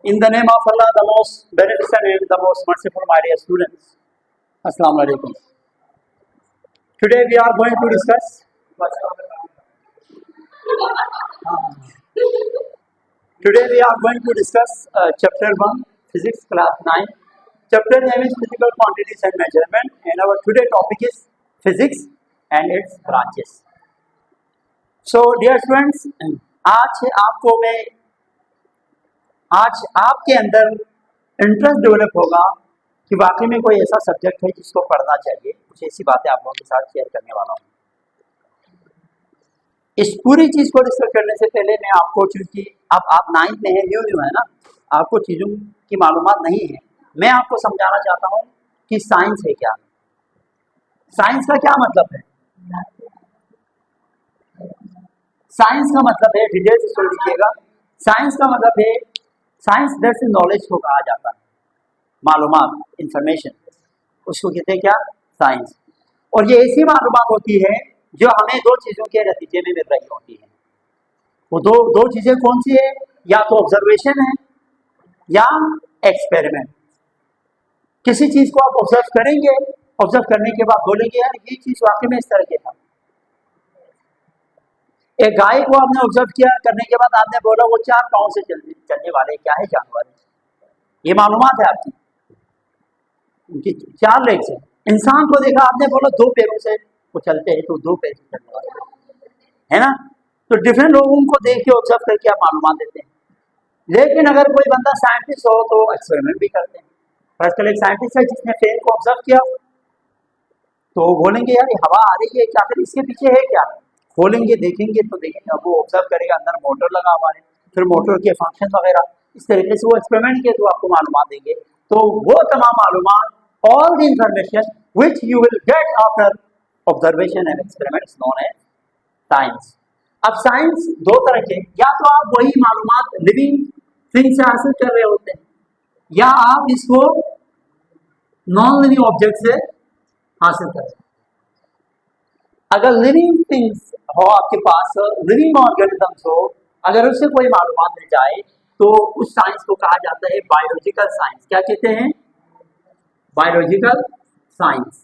In the name of Allah, the most beneficent and the most merciful, my dear students. Assalamu alaikum. Today we are going to discuss. Today we are going to discuss chapter 1, physics, class 9. Chapter name is physical quantities and measurement, and our today topic is physics and its branches. So, dear students, आज आपके अंदर interest develop होगा कि वाकई में कोई ऐसा subject है जिसको पढ़ना चाहिए। कुछ ऐसी बातें आप लोगों के साथ शेयर करने वाला हूँ। इस पूरी चीज को डिस्कस करने से पहले मैं आपको, चूंकि अब आप 9th में है, न्यू है ना, आपको चीजों की मालूमात नहीं है, मैं आपको समझाना चाहता हूँ कि साइंस है क्या। साइंस का क्या मतलब है? साइंस का मतलब है, डिटेल से सुन लीजिएगा, साइंस का मतलब है, साइंस दैट्स नॉलेज को कहा जाता है, मालूमात, इंफॉर्मेशन, उसको कहते हैं क्या? साइंस। और ये ऐसी मालूमात होती है जो हमें दो चीजों के नतीजे में मिल रही होती है। वो दो चीजें कौन सी है? या तो ऑब्जर्वेशन है या एक्सपेरिमेंट। किसी चीज को आप ऑब्जर्व करेंगे, ऑब्जर्व करने के बाद बोलेंगे यार ये चीज वाकई में इस तरह के था। एक गाय को आपने ऑब्जर्व किया, करने के बाद आपने बोला वो 4 पाँव से चलने वाले क्या है? जानवर। ये मालूमात है आपकी, उनकी 4 लेग्स है। इंसान को देखा आपने, बोला 2 पैरों से वो चलते हैं, तो 2 पैर से चलने वाले है ना। तो डिफरेंट लोगों को देख के ऑब्जर्व करके आप मालूमात देते हैं। लेकिन अगर कोई बंदा साइंटिस्ट हो तो एक्सपेरिमेंट भी करते हैं। आजकल एक साइंटिस्ट है जिसने फैन को ऑब्जर्व किया, तो बोलेंगे यार ये हवा आ रही है क्या, फिर इसके पीछे है क्या? खोलेंगे, देखेंगे तो देखेंगे, अब वो ऑब्जर्व करेगा, अंदर मोटर लगा हुआ है, फिर मोटर के फंक्शन वगैरह, इस तरीके से वो एक्सपेरिमेंट के तो आपको मालूमात देंगे। तो वो तमाम मालूमात, all the information which you will get after observation and experiment is known as science. अब साइंस 2 तरह के, या तो आप वही मालूमात लिविंग थिंग से हासिल कर रहे होते हैं, या आप इसको नॉन लिविंग ऑब्जेक्ट से हासिल कर रहे हैं। अगर लिविंग थिंग्स हो आपके पास, लिविंग ऑर्गेनिजम्स हो, अगर उससे कोई मालूमात मिल जाए तो उस साइंस को कहा जाता है बायोलॉजिकल साइंस। क्या कहते हैं? Biological science.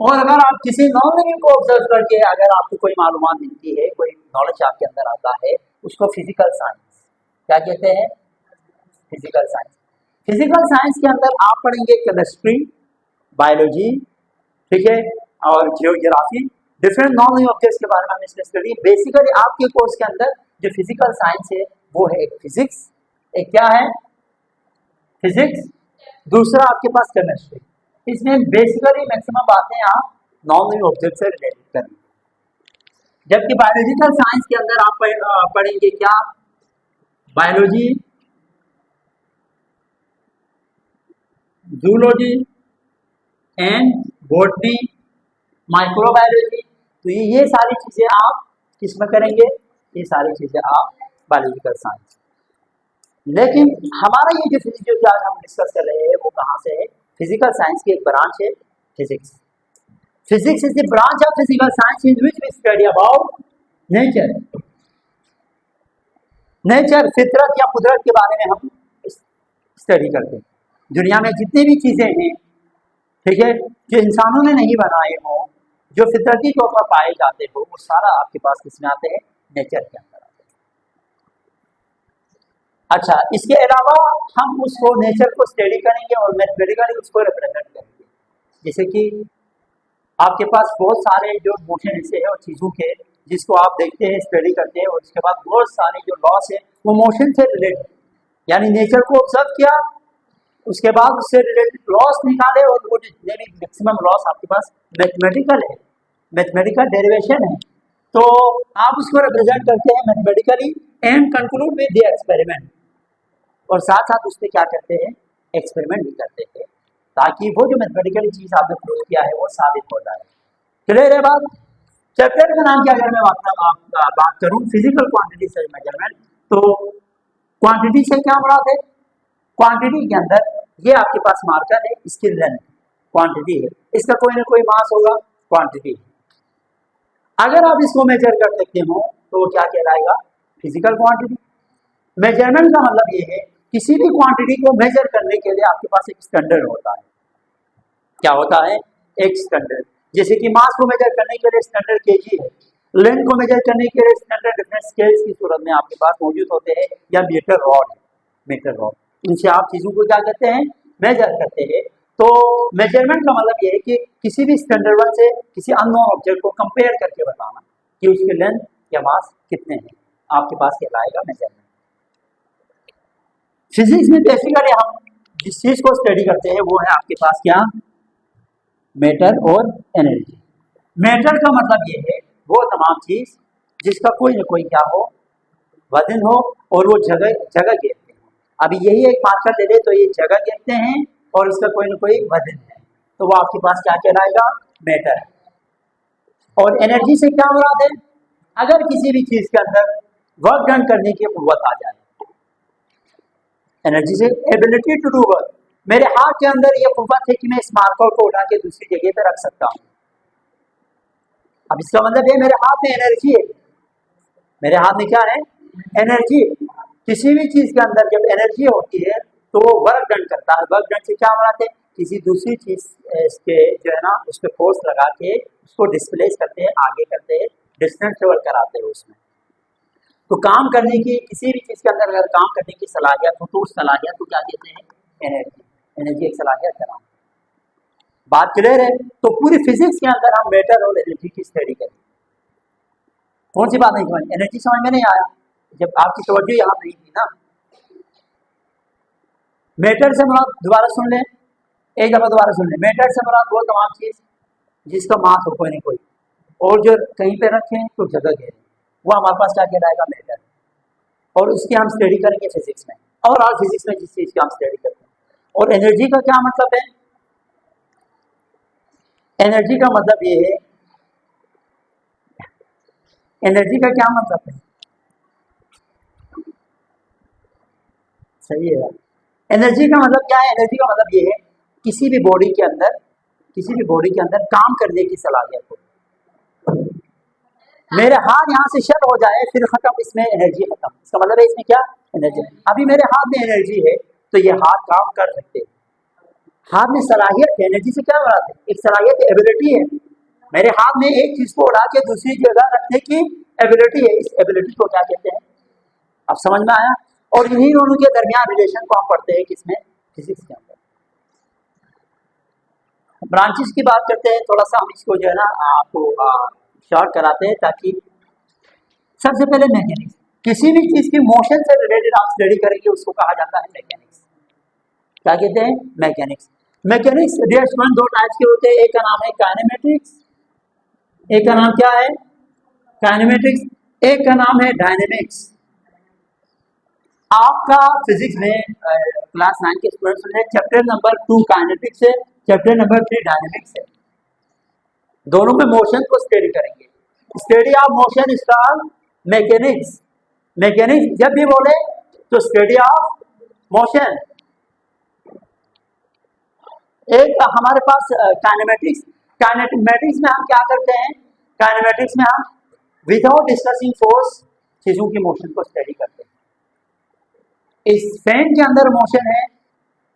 और अगर आप किसी नॉन लिविंग को ऑब्जर्व करके अगर आपको कोई मालूमात मिलती है, कोई नॉलेज आपके अंदर आता है, उसको फिजिकल साइंस क्या कहते हैं? Physical science. फिजिकल साइंस के अंदर आप पढ़ेंगे केमिस्ट्री, बायोलॉजी, ठीक है, और geography, different non living objects के बारे में हमने डिस्कस कर दी। बेसिकली आपके कोर्स के अंदर जो फिजिकल साइंस है वो है एक फिजिक्स, एक क्या है? फिजिक्स। दूसरा आपके पास केमिस्ट्री। इसमें बेसिकली मैक्सिमम बातें आप नॉन लिविंग ऑब्जेक्ट से रिलेटेड करेंगे। जबकि बायोलॉजिकल साइंस के अंदर आप पढ़ेंगे क्या? Biology, zoology and botany, microbiology. तो ये सारी चीजें आप किसमें करेंगे? ये सारी चीजें आप बायोलॉजिकल साइंस। लेकिन हमारा ये जो फिजिक्स जो आज हम डिस्कस कर रहे हैं वो कहाँ से है? फिजिकल साइंस की एक ब्रांच है physics. Physics is the branch of physical science in which we study about nature. Nature, फितरत या कुदरत के बारे में हम स्टडी करते हैं। दुनिया में जितनी भी चीजें हैं, ठीक है, जो इंसानों ने नहीं बनाए हो, जो फितरती तौर पर पाए जाते हो, वो सारा आपके पास किसमें आते हैं? नेचर के अंदर आते हैं। अच्छा, इसके अलावा हम उसको नेचर को स्टडी करेंगे और मैथमेटिकली उसको रिप्रेजेंट करेंगे। जैसे कि आपके पास बहुत सारे जो मोशन ऐसे हैं और चीजों के जिसको आप देखते हैं, स्टडी करते हैं, और उसके बाद बहुत सारे जो लॉस है वो मोशन से रिलेटेड, यानी नेचर को ऑब्जर्व किया, उसके बाद उससे रिलेटेड लॉस निकाले, और वो जितने भी मैक्सिमम लॉस आपके पास मैथमेटिकल है, मैथमेटिकल डेरिवेशन है, तो आप उसको रिप्रेजेंट करते हैं mathematically and conclude with the experiment. और साथ साथ उसमें क्या करते हैं? एक्सपेरिमेंट भी करते हैं, ताकि वो जो मैथमेटिकली चीज आपने प्रूव किया है वो साबित हो जाए। क्लियर है बात? चैप्टर का नाम क्या? अगर मैं बात करूं फिजिकल क्वांटिटी से मेजरमेंट, तो क्वांटिटी से क्या मुराद है? क्वांटिटी के अंदर ये आपके पास मार्कर है, इसकी लेंथ क्वांटिटी है, इसका कोई ना कोई मास होगा, क्वांटिटी। अगर आप इसको मेजर कर सकते हो तो वो क्या कहलाएगा? Physical quantity. मेजरमेंट का मतलब ये है किसी भी क्वांटिटी को मेजर करने के लिए आपके पास एक स्टैंडर्ड होता है। क्या होता है? एक स्टैंडर्ड। जैसे कि मास को मेजर करने के लिए स्टैंडर्ड केजी है, लेंथ को मेजर करने के लिए स्टैंडर्ड डिफरेंस स्केल्स की सूरत में आपके पास मौजूद होते हैं, या मीटर रॉड है, मीटर रॉड। इनसे आप चीजों को क्या कहते हैं? मेजर करते हैं। तो मेजरमेंट का मतलब ये है कि किसी भी स्टैंडर्ड वन से किसी अननोन ऑब्जेक्ट को कंपेयर करके बताना कि उसके लेंथ या मास कितने हैं, आपके पास कहलाएगा मेजरमेंट। फिजिक्स में बेसिकली हम जिस चीज को स्टडी करते हैं वो है आपके पास क्या? मैटर और एनर्जी। मैटर का मतलब ये है वो तमाम चीज जिसका कोई ना कोई क्या हो, वजन हो, और वो जगह जगह घेरते हैं। अभी यही एक मार्कर ले ले तो ये जगह घेरते हैं और इसका कोई ना कोई वजन है, तो वो आपके पास क्या कहलाएगा? मैटर है। और एनर्जी से क्या मुराद है? अगर किसी भी चीज के अंदर वर्क डन करने की कुव्वत आ जाए, एनर्जी से एबिलिटी टू डू वर्क। मेरे हाथ के अंदर ये कुव्वत है कि मैं इस मार्कर को उठा के दूसरी जगह पे रख सकता हूँ। अब इसका मतलब है मेरे हाथ में एनर्जी है। मेरे हाथ में क्या है? एनर्जी। किसी भी चीज के अंदर जब एनर्जी होती है तो वो वर्क डन करता है। वर्क डन से क्या बनाते हैं? किसी दूसरी चीज के जो है ना उस पर फोर्स लगा के उसको डिस्प्लेस करते हैं, आगे करते हैं, डिस्टेंस ट्रेवल कराते हैं उसमें। तो काम करने की, किसी भी चीज के अंदर अगर काम करने की सलाहियत हो तो उस सलाहियत को क्या कहते हैं? एनर्जी। एनर्जी एक सलाहियत का नाम। बात क्लियर है? तो पूरी फिजिक्स के अंदर हम मैटर और एनर्जी की स्टडी करें। कौन सी बात नहीं समझ? एनर्जी समझ में नहीं आया जब आपकी तवज्जो यहाँ नहीं थी ना। मैटर से मुराद, दोबारा सुन ले, एक दफा दोबारा सुन ले। मैटर से मुराद वो तमाम चीज जिसका मास हो कोई नहीं कोई, और जो कहीं पे रखें तो जगह घेरे, वो हमारे पास क्या कहलाएगा? मैटर। और उसकी हम स्टडी करेंगे फिजिक्स में, और आज फिजिक्स में जिस चीज की हम स्टडी करते हैं। और एनर्जी का क्या मतलब है? एनर्जी का मतलब ये है, एनर्जी का क्या मतलब है? सही है यार। एनर्जी का मतलब क्या है? एनर्जी का मतलब ये है किसी भी बॉडी के अंदर, किसी भी बॉडी के अंदर काम करने की सलाहियत हो। मेरे हाथ यहाँ से शट हो जाए फिर खत्म, इसमें एनर्जी खत्म। इसका मतलब है इसमें क्या? एनर्जी। अभी मेरे हाथ में एनर्जी है तो ये हाथ काम कर सकते हैं। हाथ में सलाहियत है। एनर्जी से क्या बात है? एक सलाहियत, एबिलिटी है। मेरे हाथ में एक चीज को उड़ा के दूसरी जगह रखने की एबिलिटी है। इस एबिलिटी को क्या कहते हैं? अब समझ में आया? और इन्हीं दोनों के दरमियान रिलेशन को हम पढ़ते हैं किसमें? फिजिक्स के अंदर। ब्रांचेस की बात करते हैं, थोड़ा सा हम इसको जो है ना आपको शॉर्ट कराते हैं ताकि सबसे पहले मैकेनिक्स। किसी भी चीज की मोशन से रिलेटेड आप स्टडी करेंगे उसको कहा जाता है मैकेनिक्स। क्या कहते हैं? मैकेनिक्स। मैकेनिक्स डियर स्टूडेंट दो टाइप्स के होते हैं, एक का नाम है काइनेमेटिक्स, एक का नाम क्या है? काइनेमेटिक्स, एक का नाम है डायनेमिक्स। आपका फिजिक्स में क्लास 9 के स्टूडेंट्स में चैप्टर नंबर 2 काइनेटिक्स है, चैप्टर नंबर 3 डायनेमिक्स है। दोनों में मोशन को स्टडी करेंगे। Study of motion is called mechanics. Mechanics जब भी बोले तो स्टडी ऑफ मोशन। एक हमारे पास काइनेमेटिक्स। काइनेमेटिक्स में हम क्या करते हैं? काइनेमेटिक्स में हम विदाउट डिस्कसिंग फोर्स चीजों की मोशन को स्टडी करते हैं। इस फैन के अंदर मोशन है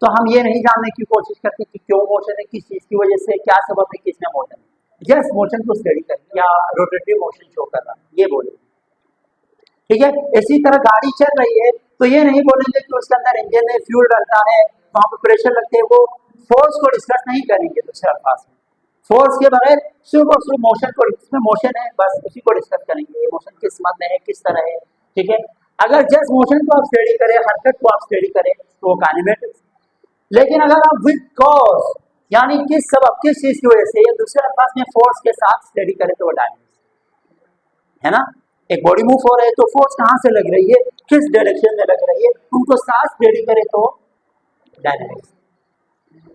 तो हम ये नहीं जानने की कोशिश करते कि क्यों मोशन है, किस चीज की वजह से, क्या सबब है, किसमें मोशन है। जस्ट मोशन को स्टडी करें या रोटेटिव मोशन शो कर रहा है ये बोले, ठीक है। इसी तरह गाड़ी चल रही है तो ये नहीं बोलेंगे कि उसके अंदर इंजन में फ्यूल डलता है, वहां पर प्रेशर लगते हैं, वो फोर्स को डिस्कस नहीं करेंगे दूसरे अल्फाज में। फोर्स के बगैर सिर्फ और सिर्फ मोशन को, इसमें मोशन है बस उसी को डिस्कस करेंगे। ये मोशन किस मद में है, किस तरह है, ठीक है। अगर जस्ट मोशन को आप स्टडी करें, हरकत को आप स्टडी करें तो वो काइनेमेटिक्स। लेकिन अगर आप विद कॉज यानी किस सबब, किस चीज की वजह से, या दूसरे अल्फाज में फोर्स के साथ स्टडी करें तो वो डायनेमिक्स है ना। एक बॉडी मूव हो रही है तो फोर्स कहां से लग रही है, किस डायरेक्शन में लग रही है, उनको साथ स्टडी करें तो डायनेमिक्स।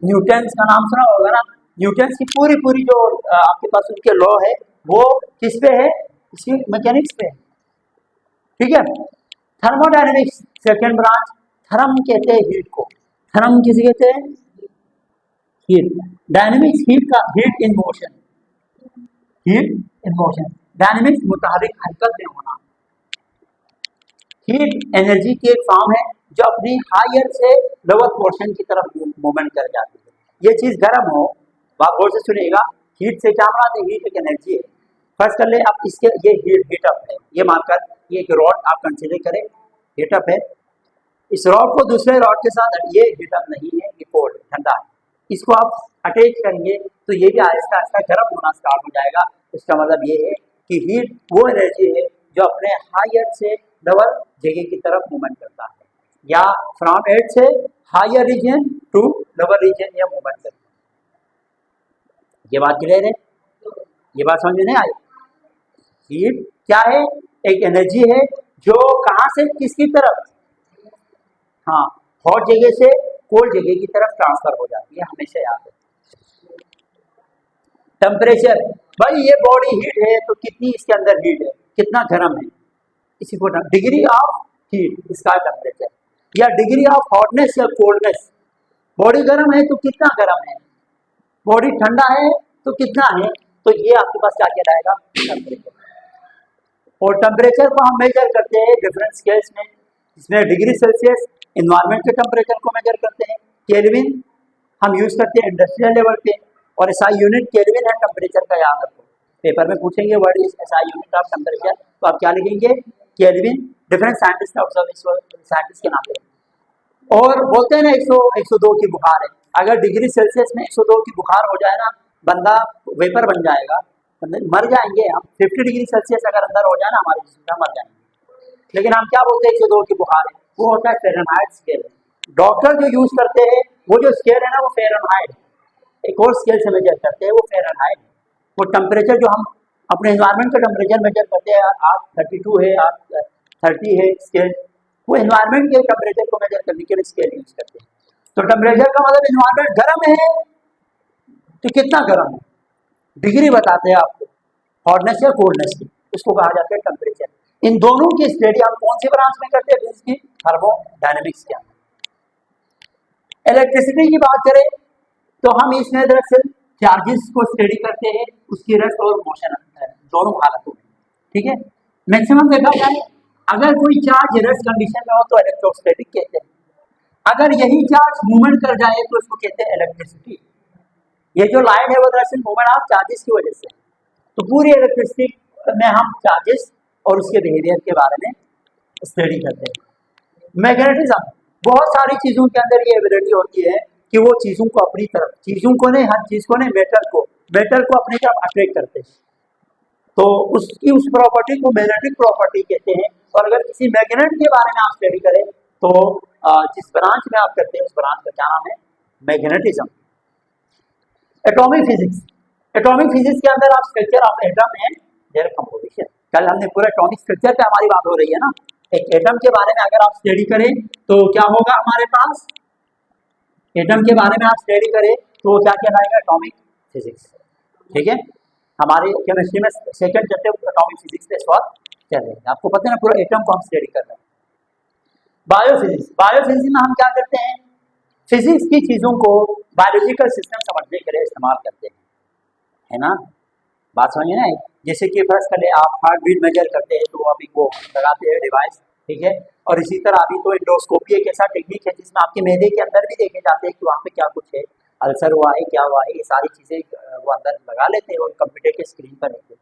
न्यूटन्स का नाम सुना होगा ना। न्यूटन्स की पूरी पूरी जो आपके पास उनके लॉ है वो किस पे है? इसकी मैकेनिक्स पे है, ठीक है। Thermodynamics second branch. थर्म कहते हैं हीट को। थर्म किसे कहते हैं? हीट। डायनेमिक्स हीट का, heat in motion, heat in motion. Dynamics मुताबिक हरकत में होना, हीट एनर्जी की एक फॉर्म है जो अपनी हायर से लोअर पोर्शन की तरफ मूवमेंट कर जाती है। ये चीज गर्म हो, आप गौर से सुनिएगा, हीट से क्या बनाते हैं, हीट एक एनर्जी है। फर्स्ट कर ले आप इसके, ये हीटअप है, ये मानकर ये एक रॉड आप कंसीडर करें, हीटअप है। इस रॉड को दूसरे रॉड के साथ, ये हीटअप नहीं है, ये कोल्ड ठंडा है, इसको आप अटैच करेंगे तो ये भी आहिस्ता आहिस्ता गर्म होना स्टार्ट हो जाएगा। इसका मतलब ये है कि हीट वो एनर्जी है जो अपने हायर से लोअर जगह की तरफ मूवमेंट करता है, या फ्रॉम एट से higher region to lower region या मूवमेंट करता है। ये बात क्लियर है? ये बात समझ में नहीं आई? हीट क्या है? एक एनर्जी है जो कहां से किसकी तरफ, हाँ, हॉट जगह से कोल्ड जगह की तरफ ट्रांसफर हो जाती है, हमेशा याद है। टेम्परेचर, भाई ये बॉडी हीट है तो कितनी इसके अंदर हीट है, कितना गर्म है, इसी को डिग्री ऑफ हीट, इसका टेम्परेचर, या डिग्री ऑफ हॉटनेस या कोल्डनेस। बॉडी गर्म है तो कितना गर्म है, बॉडी ठंडा है तो कितना है, तो ये आपके पास क्या कहलाएगा, टेम्परेचर। और टेम्परेचर को हम मेजर करते हैं डिफरेंट स्केल्स में, इसमें डिग्री सेल्सियस इन्वायरमेंट के टेम्परेचर को मेजर करते हैं, केल्विन हम यूज करते हैं इंडस्ट्रियल लेवल पे, और एसआई यूनिट केल्विन है टेम्परेचर का, याद रखो। पेपर में पूछेंगे what is SI unit of temperature, तो आप क्या लिखेंगे, केल्विन। डिफरेंट साइंटिस्ट ने ऑब्जर्व, साइंटिस्ट के नाम पे, और बोलते हैं ना 102 की बुखार है, अगर डिग्री सेल्सियस में 102 की बुखार हो जाए ना, बंदा वेपर बन जाएगा, मर जाएंगे हम। 50 डिग्री सेल्सियस अगर अंदर हो जाए ना हमारे जिस्म का, मर जाएंगे। लेकिन हम क्या बोलते हैं, 102 की बुखार है, वो होता है फ़ारेनहाइट स्केल। डॉक्टर जो यूज करते हैं वो जो स्केल है ना, वो फ़ारेनहाइट, एक और स्केल से मेजर करते हैं, वो फ़ारेनहाइट। वो टेम्परेचर जो हम अपने एनवायरनमेंट का टेम्परेचर मेजर करते हैं, आज 32 है, आज 30 है स्केल, वो एनवायरनमेंट के टेम्परेचर को मेजर करने के लिए स्केल यूज करते हैं। तो टेम्परेचर का मतलब एनवायरनमेंट गर्म है तो कितना गर्म है, डिग्री बताते हैं आपको, हॉटनेस या कोल्डनेस की, उसको कहा जाता है टेम्परेचर। इन दोनों की स्टडी हम कौन सी ब्रांच में करते हैं, इसकी थर्मोडायनेमिक्स के अंदर। इलेक्ट्रिसिटी की बात करें तो हम इसमें दरअसल चार्जेस को स्टडी करते हैं, उसकी रेस्ट और मोशन दोनों हालतों में, ठीक है। मैक्सिमम देखा जाए अगर कोई चार्ज रेस्ट कंडीशन में हो तो इलेक्ट्रोस्टैटिक कहते हैं, अगर यही चार्ज मूवमेंट कर जाए तो इसको कहते हैं इलेक्ट्रिसिटी। ये जो लाइट है वो दरअसल मूवमेंट ऑफ चार्जेस की वजह से। तो पूरी इलेक्ट्रिसिटी में हम चार्जेस और उसके बिहेवियर के बारे में स्टडी करते हैं। मैग्नेटिज्म, बहुत सारी चीजों के अंदर ये एबिलिटी होती है कि वो चीजों को अपनी तरफ, चीजों को नहीं, हर चीज को नहीं, मेटल को अपनी तरफ अट्रैक्ट करते हैं, तो उसकी उस प्रॉपर्टी को मैग्नेटिक प्रॉपर्टी कहते हैं। और अगर किसी मैग्नेट के बारे में आप स्टडी करें तो जिस ब्रांच में आप करते हैं उस ब्रांच का क्या नाम है, magnetism. Atomic physics, atomic physics के अंदर आप structure of atom and their composition, कल हमने पूरा एटॉमिक स्ट्रक्चर पे हमारी बात हो रही है ना, एक एटम के बारे में अगर आप स्टडी करें तो क्या होगा हमारे पास, एटम के बारे में आप स्टडी करें तो क्या कहलाएगा, एटॉमिक फिजिक्स, ठीक है। हमारे केमिस्ट्री में सेकंड चैप्टर एटॉमिक फिजिक्स पे इस वक्त चल रहे हैं, आपको पता है ना, पूरा एटम को हम स्टडी कर रहे हैं। बायोफिजिक्स, बायोफिजिक्स में हम क्या करते हैं, फिजिक्स की चीजों को बायोलॉजिकल सिस्टम समझने के लिए इस्तेमाल करते हैं, है ना, बात समझिए ना। जैसे कि फर्स्ट कर ले आप हार्ट बीट मेजर करते हैं तो अभी वो लगाते हैं डिवाइस, ठीक है। और इसी तरह अभी तो एंडोस्कोपी एक ऐसा टेक्निक है जिसमें आपके मैदे के अंदर भी देखे जाते हैं कि वहाँ पे क्या कुछ है, अल्सर हुआ है, क्या हुआ है, ये सारी चीजें वो अंदर लगा लेते हैं और कंप्यूटर के स्क्रीन पर रहते हैं।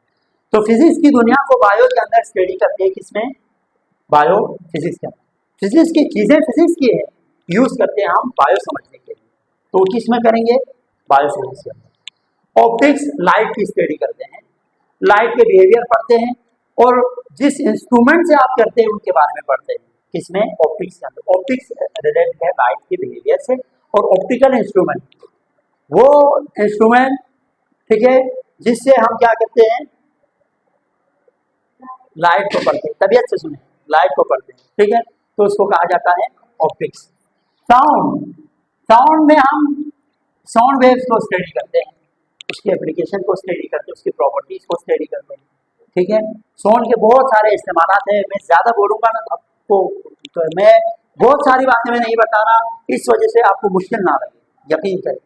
तो फिजिक्स की दुनिया को बायो के अंदर स्टडी करते हैं, किसमें, बायो फिजिक्स के अंदर। फिजिक्स की चीजें फिजिक्स की है, यूज करते हैं हम बायो समझने के लिए, तो किस में करेंगे, बायो फिजिक्स के अंदर। ऑप्टिक्स, लाइट की स्टडी करते हैं, लाइट के बिहेवियर पढ़ते हैं, और जिस इंस्ट्रूमेंट से आप करते हैं उनके बारे में पढ़ते हैं, किसमें, ऑप्टिक्स के अंदर। ऑप्टिक्स रिलेटेड है लाइट के बिहेवियर से, और ऑप्टिकल इंस्ट्रूमेंट वो इंस्ट्रूमेंट, ठीक है, जिससे हम क्या करते हैं, लाइट को पढ़ते हैं, तबियत से सुने, लाइट को पढ़ते हैं, ठीक है, तो उसको कहा जाता है ऑप्टिक्स। साउंड, साउंड में हम साउंड वेव्स को स्टडी करते हैं, उसकी एप्लीकेशन को स्टडी करते हैं, उसकी प्रॉपर्टीज को स्टडी करते हैं, ठीक है। साउंड के बहुत सारे इस्तेमाल हैं, मैं ज्यादा बोलूंगा ना आपको, तो मैं बहुत सारी बातें मैं नहीं बता रहा, इस वजह से आपको मुश्किल ना लगे, यकीन करें।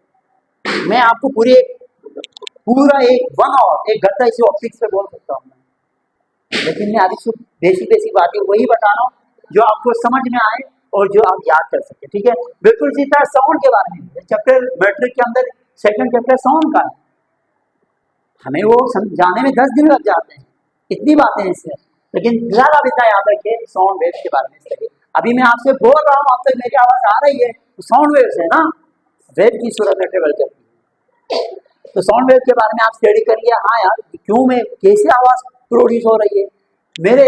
मैं आपको पूरा एक 1 आवर, 1 घंटा इसी ऑप्टिक्स पे बोल सकता हूँ, लेकिन मैं अभी बेसिक बेसिक बातें वही बता रहा हूँ जो आपको समझ में आए और जो आप याद कर सके, ठीक है। बिल्कुल इसी तरह साउंड के बारे में चैप्टर मैट्रिक के अंदर सेकंड चैप्टर साउंड का है, हमें वो समझाने में 10 दिन लग जाते हैं, इतनी बातें इसमें, लेकिन फिलहाल आप इतना याद रखिए साउंड वेव्स के बारे में स्टडी। अभी मैं आपसे बोल रहा हूँ, आप तक मेरी आवाज आ रही है, तो साउंड वेव्स है ना, वेव की सूरत में ट्रेवल करती है, तो साउंड वेव के बारे में आप स्टडी करिए। हाँ यार, क्यों में कैसे आवाज प्रोड्यूस हो रही है, मेरे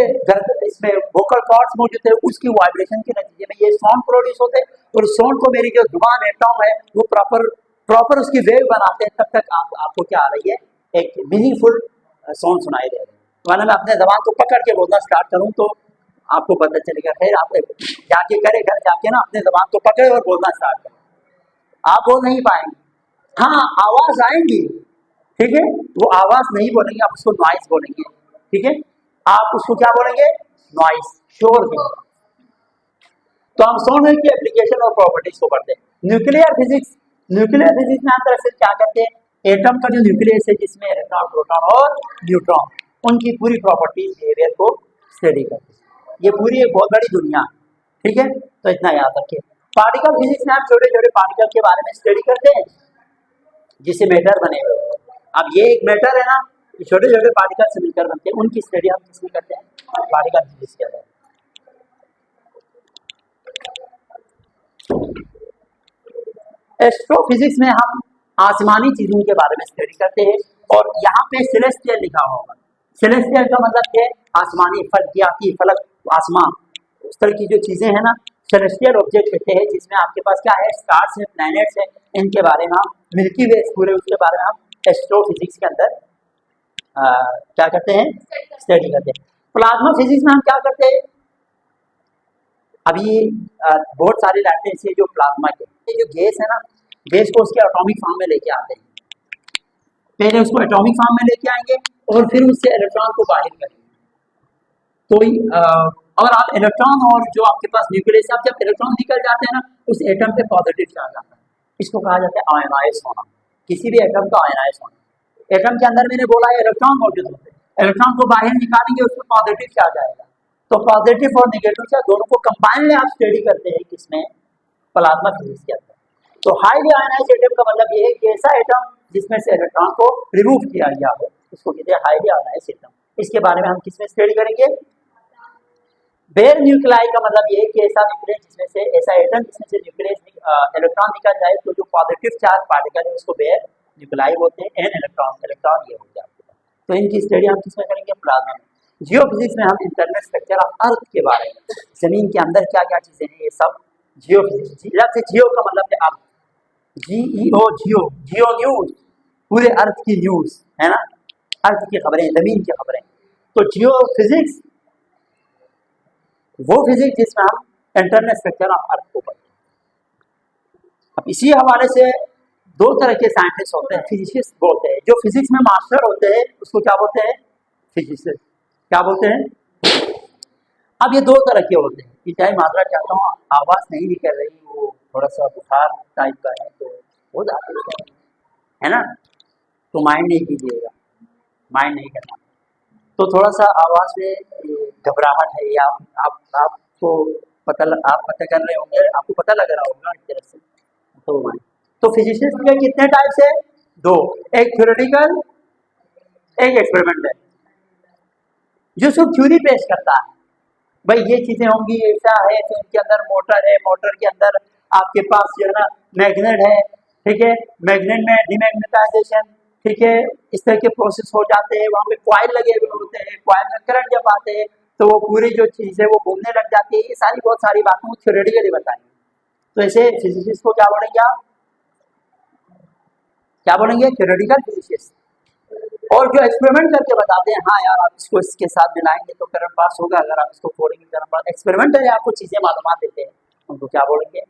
इसमें वोकल कॉर्ड्स मौजूद थे, उसकी वाइब्रेशन के नतीजे में ये साउंड प्रोड्यूस होते हैं, और साउंड को मेरी जो जुबान है, टंग है, वो प्रॉपर उसकी वेव बनाते हैं, तब तक आपको क्या आ रही है, एक मीनिंगफुल साउंड सुनाई दे रहे हैं। वरना मैं अपने जबान को पकड़ के बोलना स्टार्ट करूं तो आपको पता चलेगा, फिर आप जाके करे घर जाके ना अपने जबान को पकड़े और बोलना स्टार्ट करें, आप बोल नहीं पाएंगे। हाँ, आवाज आएंगी, ठीक है, वो आवाज नहीं बोलेंगे, आप उसको नॉइस बोलेंगे, ठीक है, आप उसको क्या बोलेंगे, नॉइस, शोर भी। तो हम साउंड वेव की एप्लीकेशन और प्रॉपर्टीज को पढ़ते हैं। न्यूक्लियर फिजिक्स में हम दरअसल क्या करते हैं, एटम का जो न्यूक्लियस है जिसमें इलेक्ट्रॉन, प्रोटॉन और न्यूट्रॉन, उनकी पूरी प्रॉपर्टीज, बिहेवियर को स्टडी करते हैं। ये पूरी एक बहुत बड़ी दुनिया है, ठीक है, तो इतना याद रखिए। पार्टिकल फिजिक्स में हम छोटे छोटे पार्टिकल के बारे में स्टडी करते हैं जिससे मैटर बने हुए। अब ये एक मैटर है ना, छोटे छोटे पार्टिकल से मिलकर बनते हैं, उनकी स्टडी हम किसमें करते हैं, पार्टिकल फिजिक्स के अंदर। एस्ट्रोफिजिक्स में हम आसमानी चीजों के बारे में स्टडी करते हैं, और यहाँ पे सेलेस्टियल लिखा होगा। सेलेस्टियल का मतलब क्या है, आसमानी, फल्कियाती, फलक, आसमान, उस तरह की जो चीजें हैं ना, सेलेस्टियल ऑब्जेक्ट कहते हैं, जिसमें आपके पास क्या है, स्टार्स है, प्लैनेट्स है, इनके बारे में हम, मिल्की वे पूरे, उसके बारे में हम एस्ट्रोफिजिक्स के अंदर क्या करते हैं, स्टडी करते हैं। प्लाज्मा फिजिक्स में हम क्या करते हैं, अभी बहुत सारी लाइटें ऐसी है जो प्लाज्मा के, ये जो गैस है ना, गैस को उसके एटॉमिक फॉर्म में लेके आते हैं, पहले उसको एटॉमिक फॉर्म में लेके आएंगे और फिर उससे इलेक्ट्रॉन को बाहर करेंगे। तो और आप इलेक्ट्रॉन और जो आपके पास न्यूक्लियस, आप जब इलेक्ट्रॉन निकल जाते हैं ना, उस एटम पे पॉजिटिव चार्ज आता है, इसको कहा जाता है आयनाइज होना, किसी भी एटम का आयनाइज होना। एटम के अंदर मैंने बोला है इलेक्ट्रॉन मौजूद होते हैं, इलेक्ट्रॉन को बाहर निकालेंगे, उसमें पॉजिटिव चार्ज आएगा, तो पॉजिटिव और नेगेटिव चार्ज दोनों को कंबाइन में आप स्टडी करते हैं, किसमें, प्लाज्मा फिजिक्स के अंदर। तो हाईली आयनाइज्ड एटम का मतलब ये है कि ऐसा एटम जिसमें से इलेक्ट्रॉन को रिमूव किया गया हो, उसको कहते हैं हाईली आयनाइज्ड एटम। इसके बारे में हम किसमें स्टडी करेंगे, बेयर न्यूक्लियाई का मतलब ये है कि ऐसा न्यूक्लियस जिसमें से, ऐसा एटम जिसमें से न्यूक्लियस इलेक्ट्रॉन निकल जाए, तो जो पॉजिटिव चार्ज पार्टिकल है उसको बेयर न्यूक्लियाई बोलते हैं, एन इलेक्ट्रॉन ये हो गया। तो इनकी स्टडी हम किसमें करेंगे, प्लाज्मा में। जियोफिजिक्स में हम इंटरनल स्ट्रक्चर ऑफ अर्थ के बारे में, जमीन के अंदर क्या क्या चीजें हैं, ये सब जियोफिजिक्स। जियो का मतलब है अर्थ, GEO, जियो न्यूज, पूरे अर्थ की न्यूज है ना, अर्थ की खबरें, जमीन की खबरें। तो जियो फिजिक्स वो फिजिक्स जिसमें हम इंटरनल स्ट्रक्चर ऑफ अर्थ को पढ़ते हैं। अब इसी हवाले से दो तरह के साइंटिस्ट होते हैं, फिजिसिस्ट बोलते हैं, जो फिजिक्स में मास्टर होते हैं उसको क्या बोलते हैं, फिजिसिस्ट, क्या बोलते हैं। अब ये दो तरह के होते हैं, कि चाहे माजरा चाहता हूँ, आवाज नहीं निकल रही, वो थोड़ा सा बुखार टाइप का है, तो हो जाता है ना, तो माइंड नहीं कीजिएगा, माइंड नहीं करना, तो थोड़ा सा आवाज में घबराहट है, या आपको आप पता कर रहे होंगे, आपको पता लग रहा होगा इस तरह से, तो माइंड। तो फिजिसिस्ट के कितने टाइप्स है, दो, एक थ्योरेटिकल, एक एक्सपेरिमेंटल। जो सब थ्योरी पेश करता है, भाई ये चीजें होंगी, ऐसा है, तो उनके अंदर मोटर है, मोटर के अंदर आपके पास जो है ना मैग्नेट है, ठीक है, मैग्नेट में डिमैग्नेटाइजेशन, ठीक है, इस तरह के प्रोसेस हो जाते हैं, वहां पे कॉइल लगे हुए होते हैं, कॉइल में करंट जब आते हैं तो वो पूरी जो चीज है वो घूमने लग जाती है। ये सारी बहुत सारी बातें वो थ्योरेटिकली बताएंगे। तो ऐसे फिजिसिस्ट को क्या बोलेंगे आप, क्या बोलेंगे, थ्योरेटिकल फिजिसिस्ट। और जो एक्सपेरिमेंट करके बताते हैं, हाँ यार आप इसको इसके साथ मिलाएंगे तो करंट पास होगा, अगर आप इसको फोड़ेंगे करंट पास, एक्सपेरिमेंटल आपको चीजें मालूमात देते हैं, उनको क्या बोलेंगे,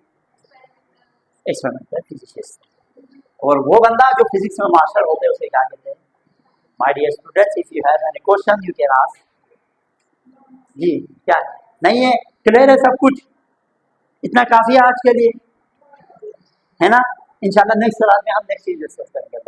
एक्सपेरिमेंटल फिजिसिस्ट। और वो बंदा जो फिजिक्स में मास्टर होते हैं उसे क्या कहते हैं। My dear students, if you have any question you can ask. जी क्या नहीं है, क्लियर है सब कुछ, इतना काफी है आज के लिए, है ना। इंशाल्लाह नेक्स्ट क्लास में हम नेक्स्ट चीज डिस्कस करेंगे।